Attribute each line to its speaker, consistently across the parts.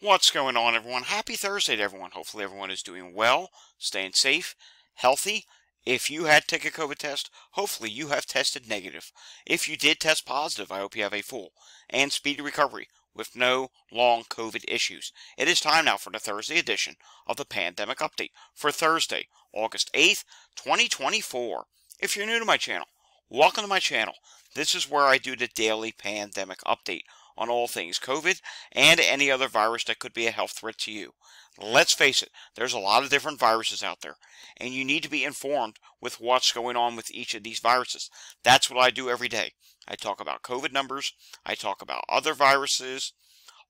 Speaker 1: What's going on, everyone? Happy Thursday to everyone. Hopefully everyone is doing well, staying safe, healthy. If you had to take a COVID test, hopefully you have tested negative. If you did test positive, I hope you have a full and speedy recovery with no long COVID issues. It is time now for the Thursday edition of the Pandemic Update for Thursday, August 8th, 2024. If you're new to my channel, welcome to my channel. This is where I do the daily pandemic update on all things COVID and any other virus that could be a health threat to you. Let's face it, there's a lot of different viruses out there, and you need to be informed with what's going on with each of these viruses. That's what I do every day. I talk about COVID numbers, I talk about other viruses,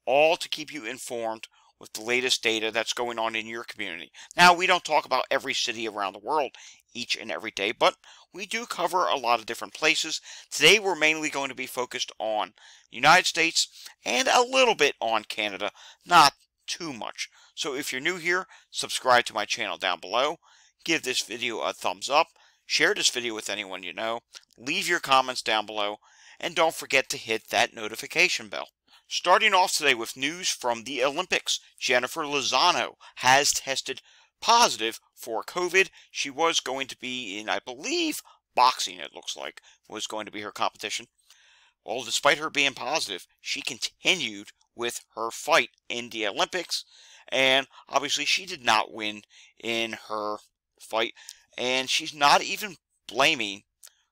Speaker 1: all to keep you informed with the latest data that's going on in your community. Now, we don't talk about every city around the world each and every day, but we do cover a lot of different places. Today, we're mainly going to be focused on the United States and a little bit on Canada, not too much. So if you're new here, subscribe to my channel down below, give this video a thumbs up, share this video with anyone you know, leave your comments down below, and don't forget to hit that notification bell. Starting off today with news from the Olympics, Jennifer Lozano has tested positive for COVID. She was going to be in, I believe, boxing, it looks like, was going to be her competition. Well, despite her being positive, she continued with her fight in the Olympics, and obviously she did not win in her fight, and she's not even blaming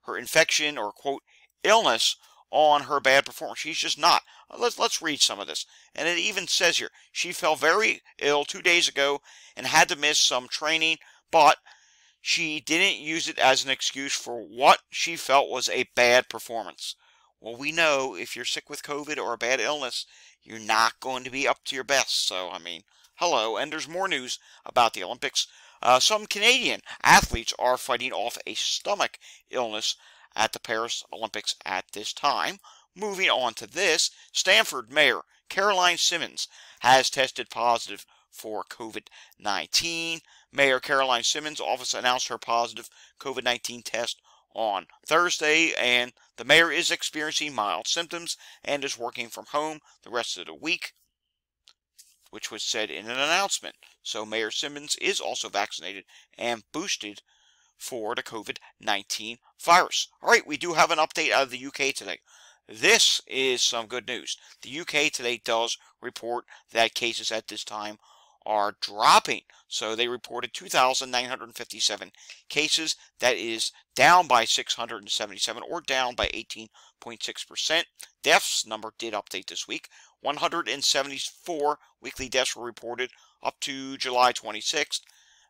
Speaker 1: her infection or, quote, illness on her bad performance. She's just not. Let's read some of this. And it even says here, she fell very ill 2 days ago and had to miss some training, but she didn't use it as an excuse for what she felt was a bad performance. Well, we know if you're sick with COVID or a bad illness, you're not going to be up to your best. So, I mean, hello. And there's more news about the Olympics. Some Canadian athletes are fighting off a stomach illness at the Paris Olympics at this time. Moving on to this, Stamford Mayor Caroline Simmons has tested positive for COVID-19. Mayor Caroline Simmons' office announced her positive COVID-19 test on Thursday, and the mayor is experiencing mild symptoms and is working from home the rest of the week, which was said in an announcement. So Mayor Simmons is also vaccinated and boosted for the COVID-19 virus. All right, we do have an update out of the UK today. This is some good news. The UK today does report that cases at this time are dropping. So they reported 2,957 cases. That is down by 677, or down by 18.6%. Deaths number did update this week. 174 weekly deaths were reported up to July 26th,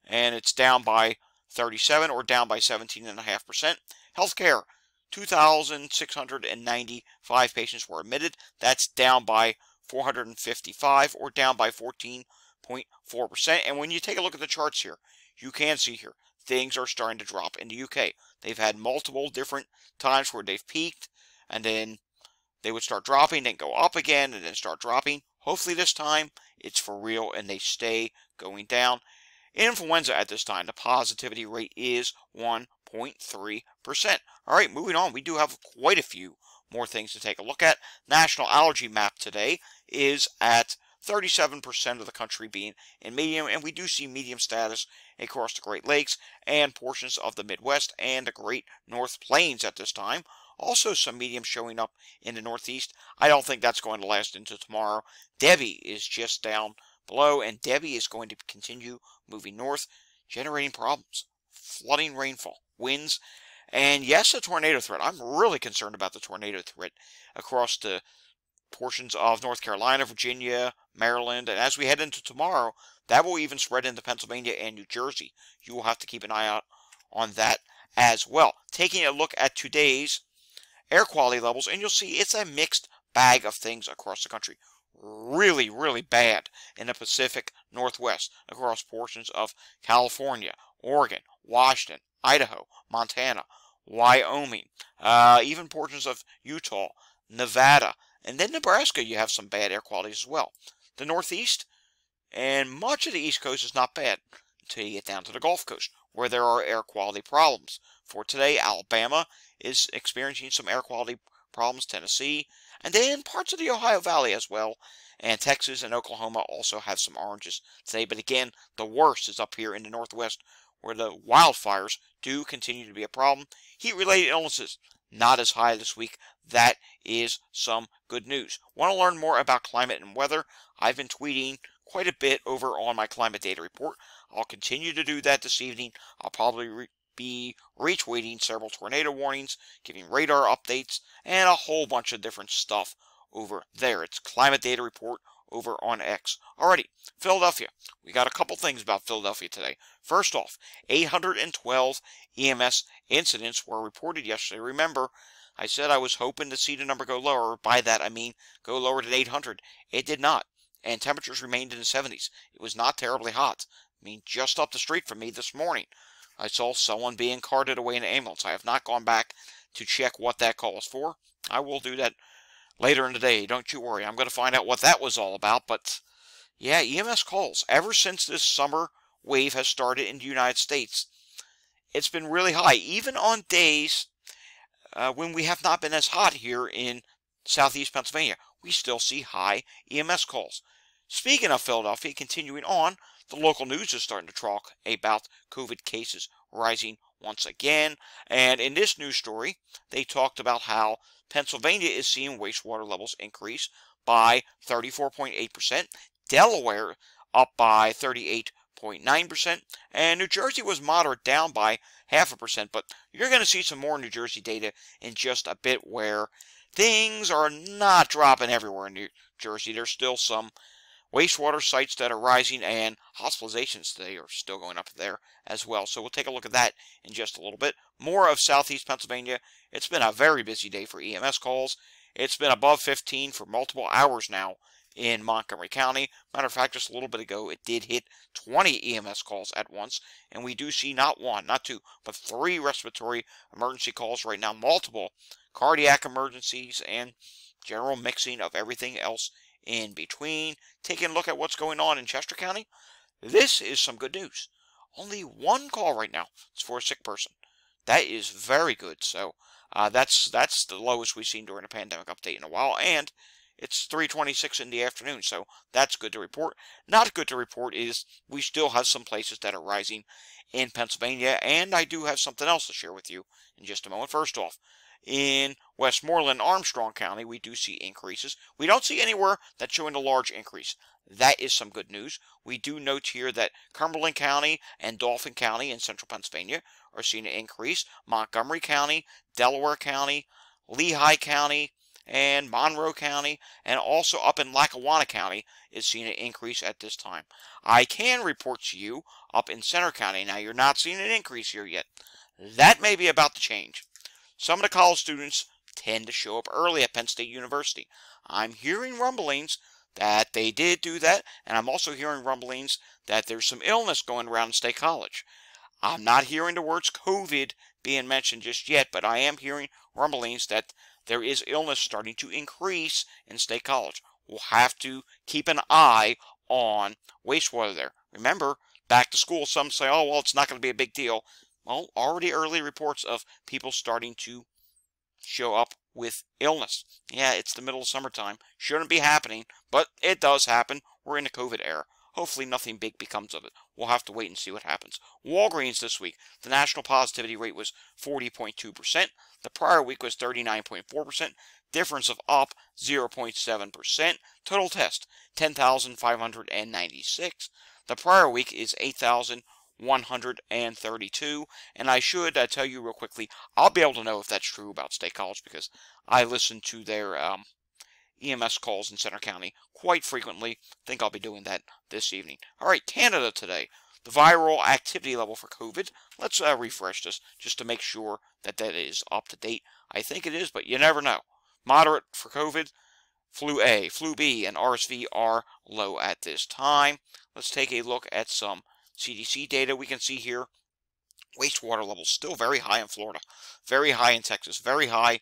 Speaker 1: and it's down by 37, or down by 17.5%. Healthcare, 2,695 patients were admitted. That's down by 455, or down by 14.4%. And when you take a look at the charts here, you can see here, things are starting to drop in the UK. They've had multiple different times where they've peaked, and then they would start dropping, then go up again, and then start dropping. Hopefully this time, it's for real, and they stay going down. Influenza at this time, the positivity rate is 1.3%. All right, moving on. We do have quite a few more things to take a look at. National allergy map today is at 37% of the country being in medium, and we do see medium status across the Great Lakes and portions of the Midwest and the Great North Plains at this time. Also some medium showing up in the Northeast. I don't think that's going to last into tomorrow. Debbie is just down below, and Debbie is going to continue moving north, generating problems, flooding rainfall, winds, and yes, a tornado threat. I'm really concerned about the tornado threat across the portions of North Carolina, Virginia, Maryland, and as we head into tomorrow, that will even spread into Pennsylvania and New Jersey. You will have to keep an eye out on that as well. Taking a look at today's air quality levels, and you'll see it's a mixed bag of things across the country. Really, really bad in the Pacific Northwest, across portions of California, Oregon, Washington, Idaho, Montana, Wyoming, even portions of Utah, Nevada, and then Nebraska. You have some bad air quality as well. The Northeast and much of the East Coast is not bad until you get down to the Gulf Coast, where there are air quality problems. For today, Alabama is experiencing some air quality problems, Tennessee, and then parts of the Ohio Valley as well, And Texas and Oklahoma also have some oranges today. But again, the worst is up here in the Northwest, where the wildfires do continue to be a problem. Heat-related illnesses, not as high this week. That is some good news. Want to learn more about climate and weather? I've been tweeting quite a bit over on my climate data report. I'll continue to do that this evening. I'll probably be retweeting several tornado warnings, giving radar updates, and a whole bunch of different stuff over there. It's Climate Data Report over on X. Alrighty, Philadelphia. We got a couple things about Philadelphia today. First off, 812 EMS incidents were reported yesterday. Remember, I said I was hoping to see the number go lower. By that, I mean go lower than 800. It did not. And temperatures remained in the 70s. It was not terribly hot. I mean, just up the street from me this morning, I saw someone being carted away in an ambulance. I have not gone back to check what that call was for. I will do that later in the day. Don't you worry. I'm going to find out what that was all about. But, yeah, EMS calls. Ever since this summer wave has started in the United States, it's been really high. Even on days when we have not been as hot here in southeast Pennsylvania, we still see high EMS calls. Speaking of Philadelphia, continuing on, the local news is starting to talk about COVID cases rising once again. And in this news story, they talked about how Pennsylvania is seeing wastewater levels increase by 34.8%, Delaware up by 38.9%, and New Jersey was moderate, down by 0.5%. But you're going to see some more New Jersey data in just a bit, where things are not dropping everywhere in New Jersey. There's still some wastewater sites that are rising, and hospitalizations today are still going up there as well. So we'll take a look at that in just a little bit. More of southeast Pennsylvania. It's been a very busy day for EMS calls. It's been above 15 for multiple hours now in Montgomery County. Matter of fact, just a little bit ago, it did hit 20 EMS calls at once. And we do see not one, not two, but 3 respiratory emergency calls right now. Multiple cardiac emergencies and general mixing of everything else in between. Taking a look at what's going on in Chester County, this is some good news. Only 1 call right now. It's for a sick person. That is very good. So that's the lowest we've seen during a pandemic update in a while, and it's 3:26 in the afternoon, so that's good to report. Not good to report is we still have some places that are rising in Pennsylvania, and I do have something else to share with you in just a moment. First off, in Westmoreland, Armstrong County, we do see increases. We don't see anywhere that's showing a large increase. That is some good news. We do note here that Cumberland County and Dauphin County in central Pennsylvania are seeing an increase. Montgomery County, Delaware County, Lehigh County, and Monroe County, and also up in Lackawanna County is seeing an increase at this time. I can report to you up in Center County. Now, you're not seeing an increase here yet. That may be about to change. Some of the college students tend to show up early at Penn State University. I'm hearing rumblings that they did do that, and I'm also hearing rumblings that there's some illness going around in State College. I'm not hearing the words COVID being mentioned just yet, but I am hearing rumblings that there is illness starting to increase in State College. We'll have to keep an eye on wastewater there. Remember, back to school, some say, oh, well, it's not going to be a big deal. Well, already early reports of people starting to show up with illness. Yeah, it's the middle of summertime. Shouldn't be happening, but it does happen. We're in the COVID era. Hopefully nothing big becomes of it. We'll have to wait and see what happens. Walgreens this week, the national positivity rate was 40.2%. The prior week was 39.4%. Difference of up 0.7%. Total test, 10,596. The prior week is 8,132. And I should tell you real quickly, I'll be able to know if that's true about State College because I listen to their EMS calls in Center County quite frequently. I think I'll be doing that this evening. All right, Canada today. The viral activity level for COVID. Let's refresh this just to make sure that that is up to date. I think it is, but you never know. Moderate for COVID. Flu A, Flu B, and RSV are low at this time. Let's take a look at some CDC data. We can see here wastewater levels still very high in Florida, very high in Texas, very high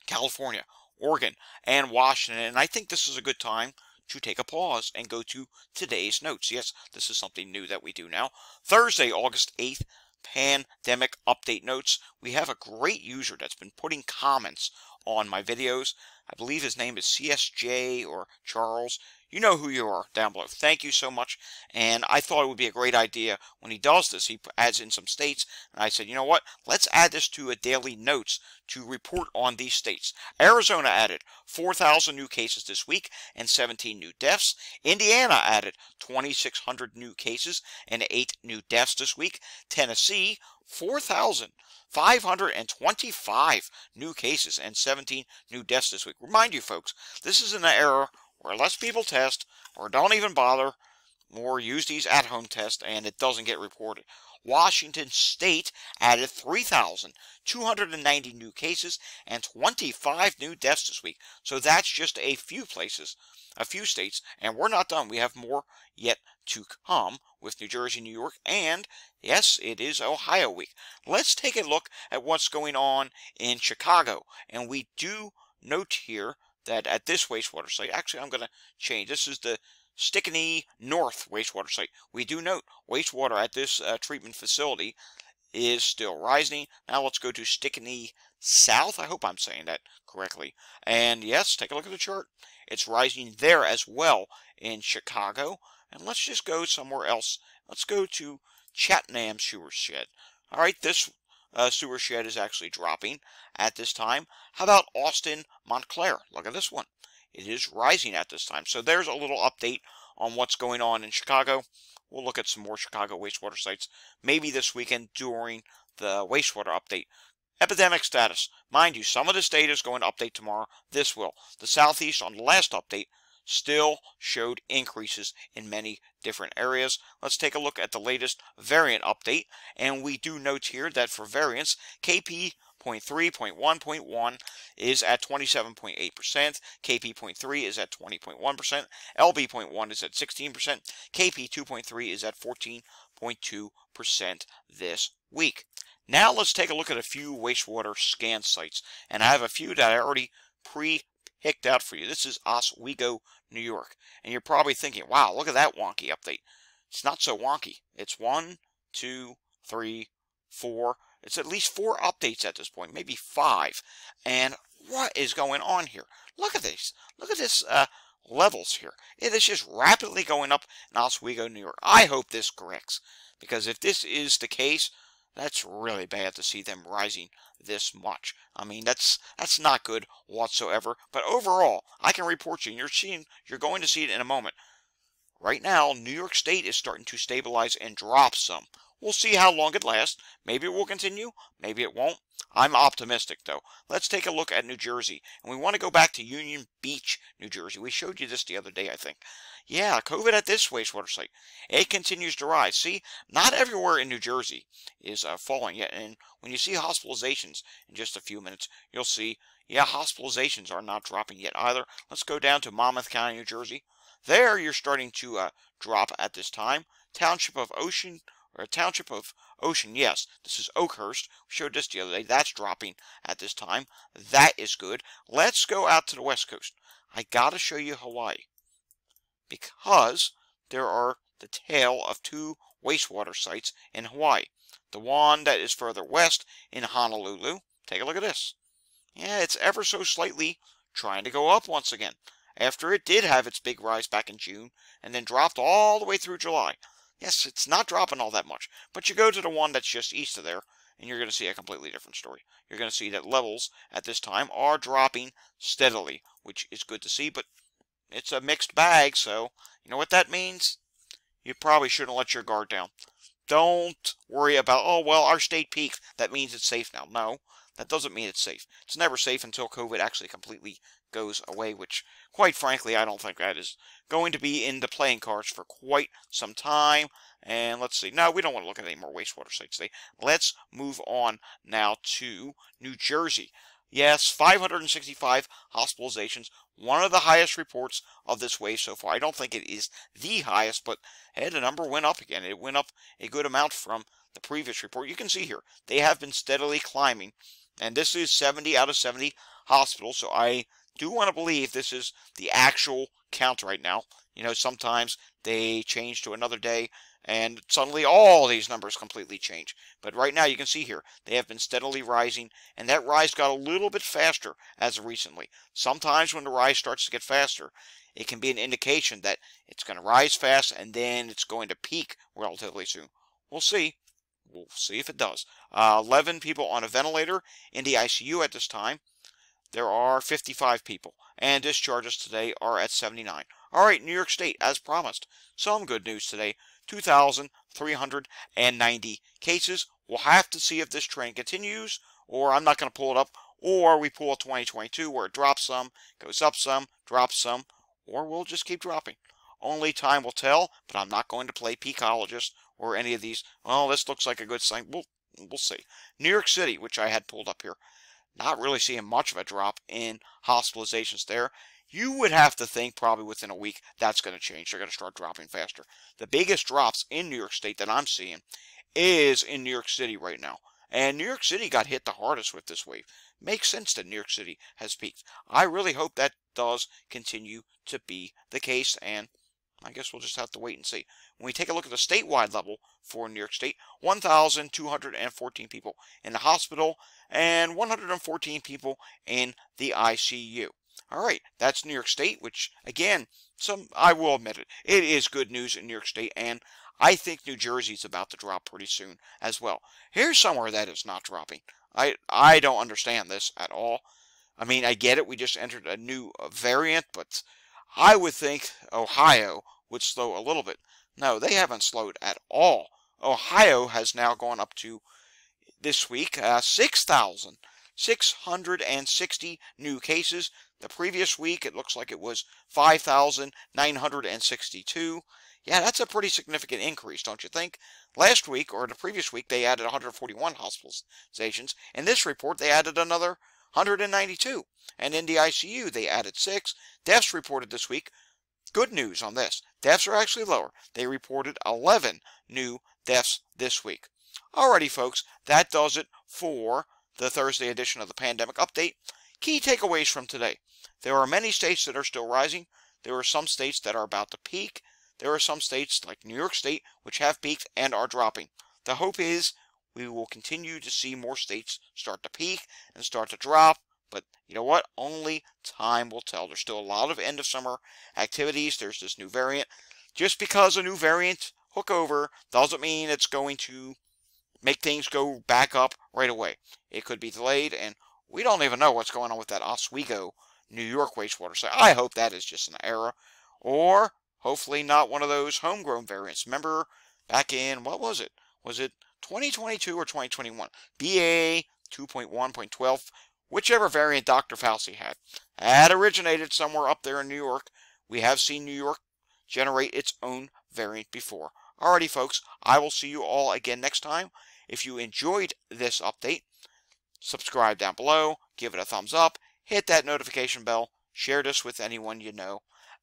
Speaker 1: California, Oregon, and Washington. And I think this is a good time to take a pause and go to today's notes. Yes, this is something new that we do now. Thursday, August 8th, pandemic update notes. We have a great user that's been putting comments on my videos. I believe his name is CSJ or Charles. You know who you are down below. Thank you so much. And I thought it would be a great idea when he does this. He adds in some states. And I said, you know what? Let's add this to a daily notes to report on these states. Arizona added 4,000 new cases this week and 17 new deaths. Indiana added 2,600 new cases and 8 new deaths this week. Tennessee, 4,525 new cases and 17 new deaths this week. Remind you folks, this is an era where less people test or don't even bother or use these at-home tests and it doesn't get reported. Washington State added 3,290 new cases and 25 new deaths this week. So that's just a few places, a few states, and we're not done. We have more yet to come with New Jersey, New York, and yes, it is Ohio week. Let's take a look at what's going on in Chicago. And we do note here that at this wastewater site, actually I'm going to change, this is the Stickney North wastewater site. We do note wastewater at this treatment facility is still rising. Now let's go to Stickney South. I hope I'm saying that correctly. And yes, take a look at the chart. It's rising there as well in Chicago. And let's just go somewhere else. Let's go to Chattanam Sewer Shed. All right, this sewer shed is actually dropping at this time. How about Austin Montclair? Look at this one. It is rising at this time. So there's a little update on what's going on in Chicago. We'll look at some more Chicago wastewater sites maybe this weekend during the wastewater update. Epidemic status. Mind you, some of this data is going to update tomorrow. This will. The Southeast on the last update still showed increases in many different areas. Let's take a look at the latest variant update. And we do note here that for variants, KP.3.1.1 is at 27.8%, KP.3 is at 20.1%, LB.1 is at 16%, KP2.3 is at 14.2% this week. Now let's take a look at a few wastewater scan sites. And I have a few that I already picked out for you. This is Oswego, New York. And you're probably thinking, wow, look at that wonky update. It's not so wonky. It's 1, 2, 3, 4. It's at least 4 updates at this point, maybe 5. And what is going on here? Look at this. Look at this levels here. It is just rapidly going up in Oswego, New York. I hope this corrects, because if this is the case, that's really bad to see them rising this much. I mean, that's not good whatsoever. But overall, I can report you, and you're going to see it in a moment. Right now, New York State is starting to stabilize and drop some. We'll see how long it lasts. Maybe it will continue. Maybe it won't. I'm optimistic, though. Let's take a look at New Jersey. And we want to go back to Union Beach, New Jersey. We showed you this the other day, I think. Yeah, COVID at this wastewater site. It continues to rise. See, not everywhere in New Jersey is falling yet. And when you see hospitalizations in just a few minutes, you'll see, yeah, hospitalizations are not dropping yet either. Let's go down to Monmouth County, New Jersey. There, you're starting to drop at this time. Township of Ocean, yes, this is Oakhurst. We showed this the other day. That's dropping at this time. That is good. Let's go out to the West Coast. I gotta show you Hawaii, because there are the tail of 2 wastewater sites in Hawaii. The one that is further west in Honolulu. Take a look at this. Yeah, it's ever so slightly trying to go up once again, after it did have its big rise back in June and then dropped all the way through July. Yes, it's not dropping all that much, but you go to the one that's just east of there, and you're going to see a completely different story. You're going to see that levels at this time are dropping steadily, which is good to see, but it's a mixed bag, so you know what that means? You probably shouldn't let your guard down. Don't worry about, oh, well, our state peaked. That means it's safe now. No, that doesn't mean it's safe. It's never safe until COVID actually completely goes away, which, quite frankly, I don't think that is going to be in the playing cards for quite some time. And let's see. No, we don't want to look at any more wastewater sites today. Let's move on now to New Jersey. Yes, 565 hospitalizations, one of the highest reports of this wave so far. I don't think it is the highest, but hey, the number went up again. It went up a good amount from the previous report. You can see here, they have been steadily climbing, and this is 70 out of 70 hospitals, so I do want to believe this is the actual count right now. You know, sometimes they change to another day and suddenly all these numbers completely change. But right now you can see here, they have been steadily rising, and that rise got a little bit faster as of recently. Sometimes when the rise starts to get faster, it can be an indication that it's going to rise fast and then it's going to peak relatively soon. We'll see. We'll see if it does. 11 people on a ventilator in the ICU at this time. There are 55 people, and discharges today are at 79. All right, New York State, as promised, some good news today. 2,390 cases. We'll have to see if this trend continues, or I'm not going to pull it up, or we pull a 2022 where it drops some, goes up some, drops some, or we'll just keep dropping. Only time will tell, but I'm not going to play peakologist or any of these. Well, this looks like a good sign. We'll see. New York City, which I had pulled up here, not really seeing much of a drop in hospitalizations there. You would have to think probably within a week that's going to change. They're going to start dropping faster. The biggest drops in New York State that I'm seeing is in New York City right now. And New York City got hit the hardest with this wave. Makes sense that New York City has peaked. I really hope that does continue to be the case, and I guess we'll just have to wait and see. When we take a look at the statewide level for New York State, 1,214 people in the hospital and 114 people in the ICU. All right, that's New York State, which, again, I will admit it, it is good news in New York State, and I think New Jersey's about to drop pretty soon as well. Here's somewhere that is not dropping. I don't understand this at all. I mean, I get it, we just entered a new variant, but I would think Ohio would slow a little bit. No, they haven't slowed at all. Ohio has now gone up to, this week, 6,660 new cases. The previous week, it looks like it was 5,962. Yeah, that's a pretty significant increase, don't you think? Last week, or the previous week, they added 141 hospitalizations. In this report, they added another 192. And in the ICU, they added 6. Deaths reported this week. Good news on this. Deaths are actually lower. They reported 11 new deaths this week. Alrighty, folks, that does it for the Thursday edition of the Pandemic Update. Key takeaways from today. There are many states that are still rising. There are some states that are about to peak. There are some states, like New York State, which have peaked and are dropping. The hope is we will continue to see more states start to peak and start to drop. But you know what? Only time will tell. There's still a lot of end of summer activities. There's this new variant. Just because a new variant hook over doesn't mean it's going to make things go back up right away. It could be delayed, and we don't even know what's going on with that Oswego, New York wastewater site. I hope that is just an error, or hopefully not one of those homegrown variants. Remember back in, what was it? Was it 2022 or 2021? BA 2.1.12, whichever variant Dr. Fauci had originated somewhere up there in New York. We have seen New York generate its own variant before. Alrighty, folks, I will see you all again next time. If you enjoyed this update, subscribe down below, give it a thumbs up, hit that notification bell, share this with anyone you know,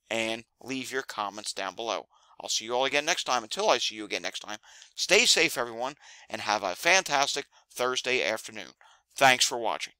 Speaker 1: and leave your comments down below. I'll see you all again next time. Until I see you again next time, stay safe, everyone, and have a fantastic Thursday afternoon. Thanks for watching.